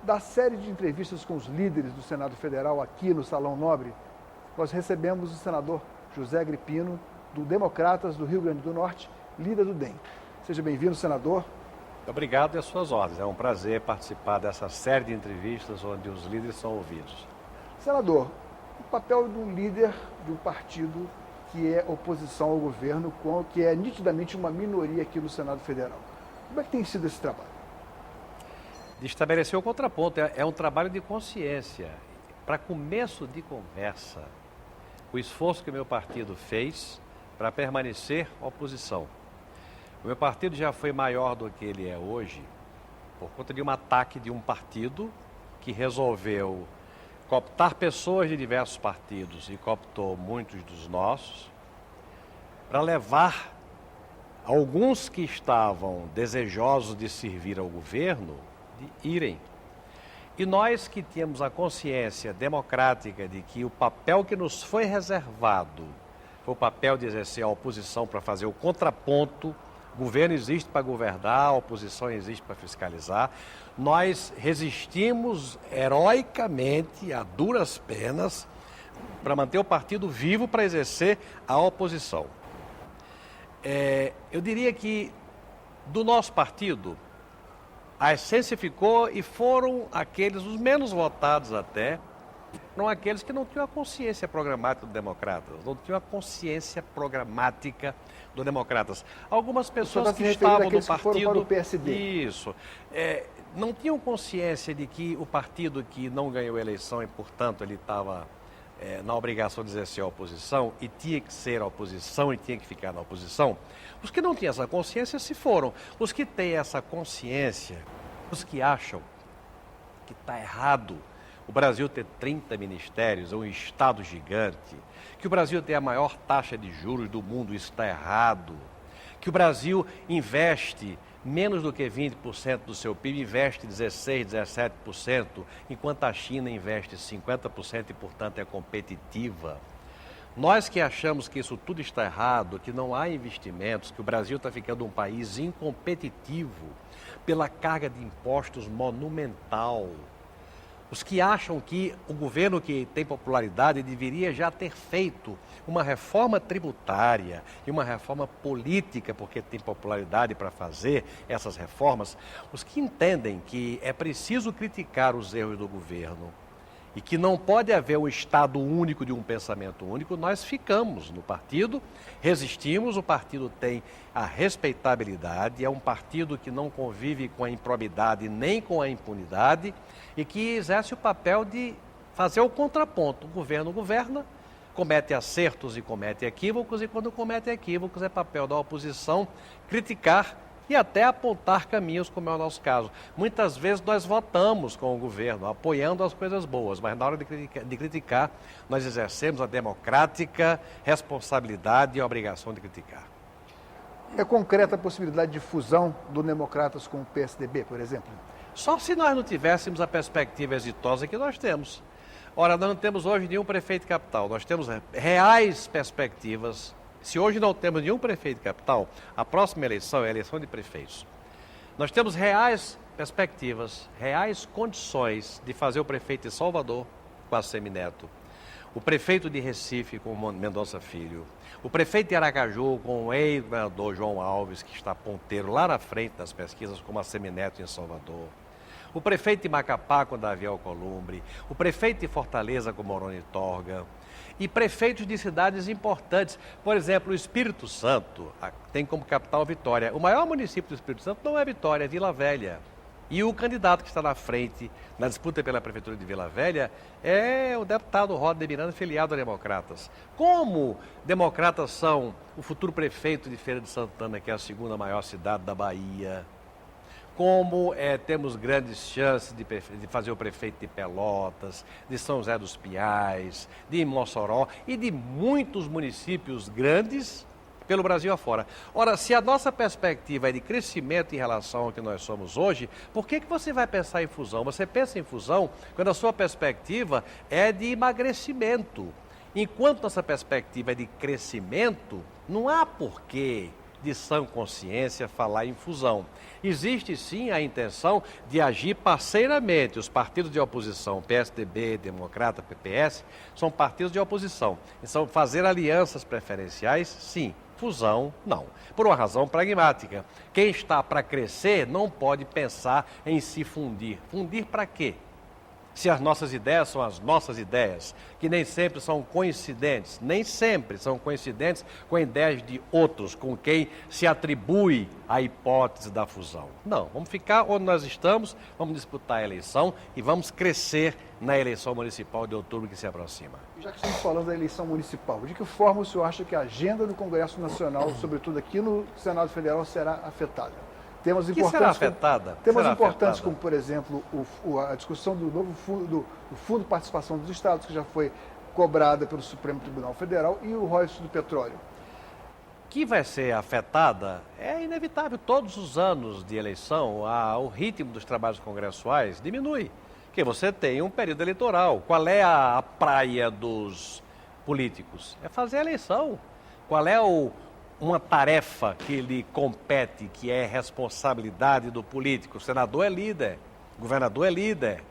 da série de entrevistas com os líderes do Senado Federal aqui no Salão Nobre, nós recebemos o senador José Agripino, do Democratas do Rio Grande do Norte, líder do DEM. Seja bem-vindo, senador. Obrigado e as suas ordens. É um prazer participar dessa série de entrevistas onde os líderes são ouvidos. Senador, o papel de um líder de um partido que é oposição ao governo, que é nitidamente uma minoria aqui no Senado Federal. Como é que tem sido esse trabalho? De estabelecer o contraponto, é um trabalho de consciência. Para começo de conversa, o esforço que o meu partido fez para permanecer oposição. O meu partido já foi maior do que ele é hoje por conta de um ataque de um partido que resolveu cooptar pessoas de diversos partidos e cooptou muitos dos nossos para levar alguns que estavam desejosos de servir ao governo de irem. E nós que tínhamos a consciência democrática de que o papel que nos foi reservado foi o papel de exercer a oposição para fazer o contraponto. O governo existe para governar, a oposição existe para fiscalizar. Nós resistimos heroicamente, a duras penas, para manter o partido vivo para exercer a oposição. Eu diria que do nosso partido, a essência ficou e foram aqueles, os menos votados até, foram aqueles que não tinham a consciência programática do Democratas, não tinham a consciência programática do Democratas. Algumas pessoas que estavam no partido, para o PSD. Isso, não tinham consciência de que o partido que não ganhou a eleição e, portanto, ele estava na obrigação de exercer a oposição e tinha que ser a oposição e tinha que ficar na oposição. Os que não tinham essa consciência se foram. Os que têm essa consciência, os que acham que está errado o Brasil ter 30 ministérios, é um Estado gigante, que o Brasil tem a maior taxa de juros do mundo, isso está errado, que o Brasil investe menos do que 20% do seu PIB, investe 16%, 17%, enquanto a China investe 50% e, portanto, é competitiva. Nós que achamos que isso tudo está errado, que não há investimentos, que o Brasil está ficando um país incompetitivo pela carga de impostos monumental. Os que acham que o governo que tem popularidade deveria já ter feito uma reforma tributária e uma reforma política, porque tem popularidade para fazer essas reformas, os que entendem que é preciso criticar os erros do governo e que não pode haver um Estado único de um pensamento único, nós ficamos no partido, resistimos, o partido tem a respeitabilidade, é um partido que não convive com a improbidade nem com a impunidade e que exerce o papel de fazer o contraponto. O governo governa, comete acertos e comete equívocos, e quando comete equívocos é papel da oposição criticar e até apontar caminhos, como é o nosso caso. Muitas vezes nós votamos com o governo, apoiando as coisas boas, mas na hora de criticar, nós exercemos a democrática responsabilidade e a obrigação de criticar. É concreta a possibilidade de fusão do Democratas com o PSDB, por exemplo? Só se nós não tivéssemos a perspectiva exitosa que nós temos. Ora, nós não temos hoje nenhum prefeito de capital, nós temos reais perspectivas. Se hoje não temos nenhum prefeito de capital, a próxima eleição é a eleição de prefeitos. Nós temos reais perspectivas, reais condições de fazer o prefeito de Salvador com a Semineto, o prefeito de Recife com o Mendonça Filho, o prefeito de Aracaju com o ex-governador João Alves, que está ponteiro lá na frente das pesquisas, como a Semineto em Salvador, o prefeito de Macapá com Davi Alcolumbre, o prefeito de Fortaleza com Moroni Torga, e prefeitos de cidades importantes. Por exemplo, o Espírito Santo tem como capital Vitória. O maior município do Espírito Santo não é Vitória, é Vila Velha. E o candidato que está na frente, na disputa pela prefeitura de Vila Velha, é o deputado Rodney Miranda, filiado a Democratas. Como Democratas são o futuro prefeito de Feira de Santana, que é a segunda maior cidade da Bahia, como temos grandes chances de fazer o prefeito de Pelotas, de São José dos Pinhais, de Mossoró e de muitos municípios grandes pelo Brasil afora. Ora, se a nossa perspectiva é de crescimento em relação ao que nós somos hoje, por que você vai pensar em fusão? Você pensa em fusão quando a sua perspectiva é de emagrecimento. Enquanto nossa perspectiva é de crescimento, não há porquê de sã consciência falar em fusão. Existe sim a intenção de agir parceiramente. Os partidos de oposição, PSDB, Democrata, PPS, são partidos de oposição. Então, fazer alianças preferenciais, sim. Fusão, não. Por uma razão pragmática. Quem está para crescer não pode pensar em se fundir. Fundir para quê? Se as nossas ideias são as nossas ideias, que nem sempre são coincidentes, nem sempre são coincidentes com ideias de outros, com quem se atribui a hipótese da fusão. Não, vamos ficar onde nós estamos, vamos disputar a eleição e vamos crescer na eleição municipal de outubro que se aproxima. Já que estamos falando da eleição municipal, de que forma o senhor acha que a agenda do Congresso Nacional, sobretudo aqui no Senado Federal, será afetada? Temas importantes como, por exemplo, a discussão do novo Fundo de Participação dos Estados, que já foi cobrada pelo Supremo Tribunal Federal, e o royalties do petróleo. Que vai ser afetada é inevitável. Todos os anos de eleição, o ritmo dos trabalhos congressuais diminui, porque você tem um período eleitoral. Qual é a praia dos políticos? É fazer a eleição. Qual é uma tarefa que lhe compete, que é responsabilidade do político? O senador é líder, o governador é líder,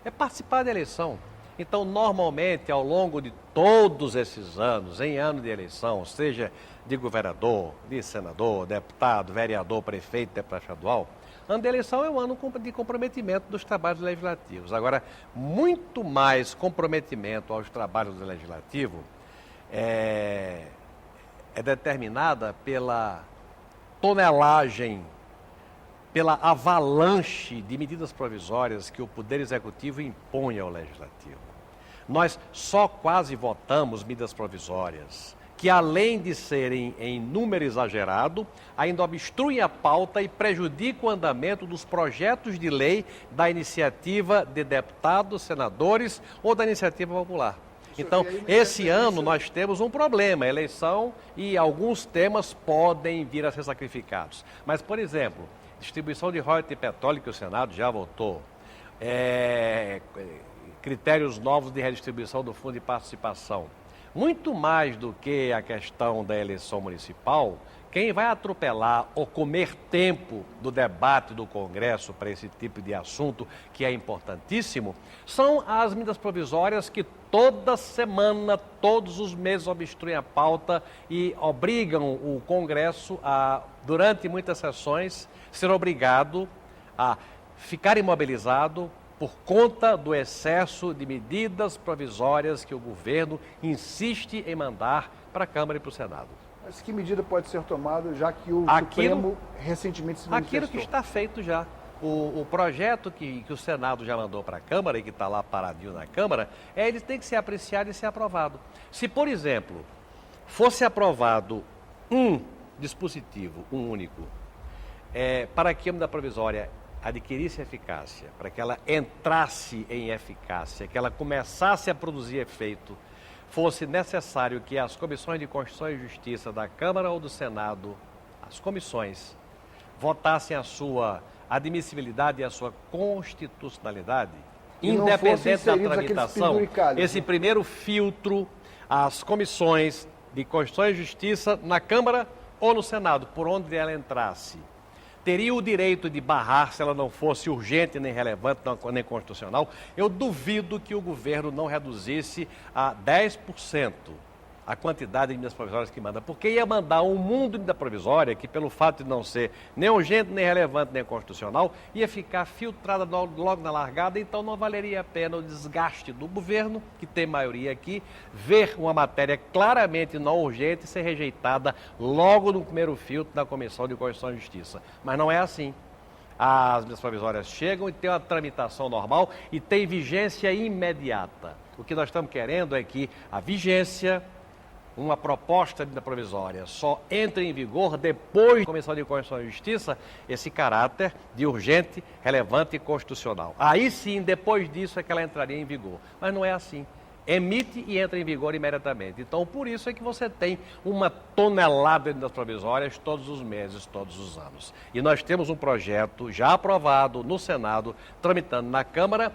é participar da eleição. Então, normalmente, ao longo de todos esses anos, em ano de eleição, seja de governador, de senador, deputado, vereador, prefeito, deputado estadual, ano de eleição é um ano de comprometimento dos trabalhos legislativos. Agora, muito mais comprometimento aos trabalhos do legislativo é determinada pela tonelagem, pela avalanche de medidas provisórias que o Poder Executivo impõe ao Legislativo. Nós só quase votamos medidas provisórias que, além de serem em número exagerado, ainda obstruem a pauta e prejudicam o andamento dos projetos de lei da iniciativa de deputados, senadores ou da iniciativa popular. Então, esse ano nós temos um problema, eleição, e alguns temas podem vir a ser sacrificados. Mas, por exemplo, distribuição de royalties de petróleo, que o Senado já votou, critérios novos de redistribuição do Fundo de Participação. Muito mais do que a questão da eleição municipal, quem vai atropelar ou comer tempo do debate do Congresso para esse tipo de assunto, que é importantíssimo, são as medidas provisórias que toda semana, todos os meses obstruem a pauta e obrigam o Congresso a, durante muitas sessões, ser obrigado a ficar imobilizado por conta do excesso de medidas provisórias que o governo insiste em mandar para a Câmara e para o Senado. Mas que medida pode ser tomada, já que o Supremo recentemente se manifestou? Aquilo que está feito já. O projeto que o Senado já mandou para a Câmara e que está lá paradinho na Câmara, ele tem que ser apreciado e ser aprovado. Se, por exemplo, fosse aprovado um dispositivo, um único, para que a medida provisória adquirisse eficácia, para que ela entrasse em eficácia, que ela começasse a produzir efeito, fosse necessário que as comissões de Constituição e Justiça da Câmara ou do Senado, as comissões, votassem a sua admissibilidade e a sua constitucionalidade, independente da tramitação, esse primeiro filtro, as comissões de Constituição e Justiça na Câmara ou no Senado, por onde ela entrasse, teria o direito de barrar se ela não fosse urgente, nem relevante, nem constitucional. Eu duvido que o governo não reduzisse a 10% a quantidade de medidas provisórias que manda, porque ia mandar um mundo de medida provisória que, pelo fato de não ser nem urgente, nem relevante, nem constitucional, ia ficar filtrada logo na largada, então não valeria a pena o desgaste do governo, que tem maioria aqui, ver uma matéria claramente não urgente ser rejeitada logo no primeiro filtro da Comissão de Constituição e Justiça. Mas não é assim. As medidas provisórias chegam e tem uma tramitação normal e tem vigência imediata. O que nós estamos querendo é que a vigência, uma proposta de medida provisória só entra em vigor depois da Comissão de Constituição e Justiça, esse caráter de urgente, relevante e constitucional. Aí sim, depois disso é que ela entraria em vigor. Mas não é assim. Emite e entra em vigor imediatamente. Então, por isso é que você tem uma tonelada de medidas provisórias todos os meses, todos os anos. E nós temos um projeto já aprovado no Senado, tramitando na Câmara,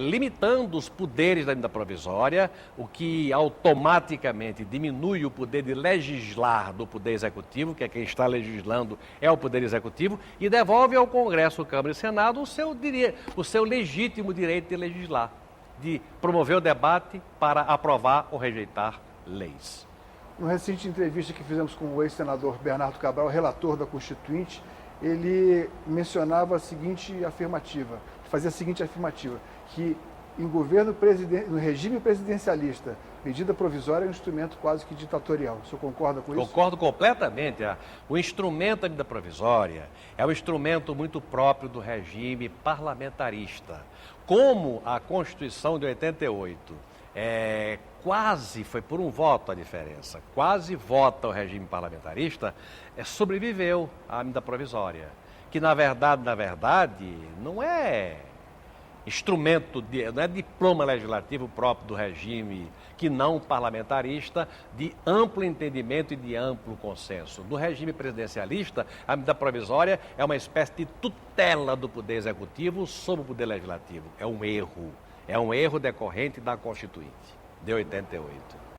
limitando os poderes da medida provisória, o que automaticamente diminui o poder de legislar do Poder Executivo, que é quem está legislando é o Poder Executivo, e devolve ao Congresso, Câmara e Senado o seu legítimo direito de legislar, de promover o debate para aprovar ou rejeitar leis. Numa recente entrevista que fizemos com o ex-senador Bernardo Cabral, relator da Constituinte, ele mencionava a seguinte afirmativa, fazia a seguinte afirmativa, que no regime presidencialista, medida provisória é um instrumento quase que ditatorial. O senhor concorda com isso? Concordo completamente. O instrumento da medida provisória é um instrumento muito próprio do regime parlamentarista. Como a Constituição de 88 quase foi por um voto a diferença, quase vota o regime parlamentarista, sobreviveu à medida provisória, que na verdade não é instrumento, não é diploma legislativo próprio do regime que não parlamentarista, de amplo entendimento e de amplo consenso. No regime presidencialista, a medida provisória é uma espécie de tutela do Poder Executivo sobre o Poder Legislativo. É um erro decorrente da Constituinte de 88.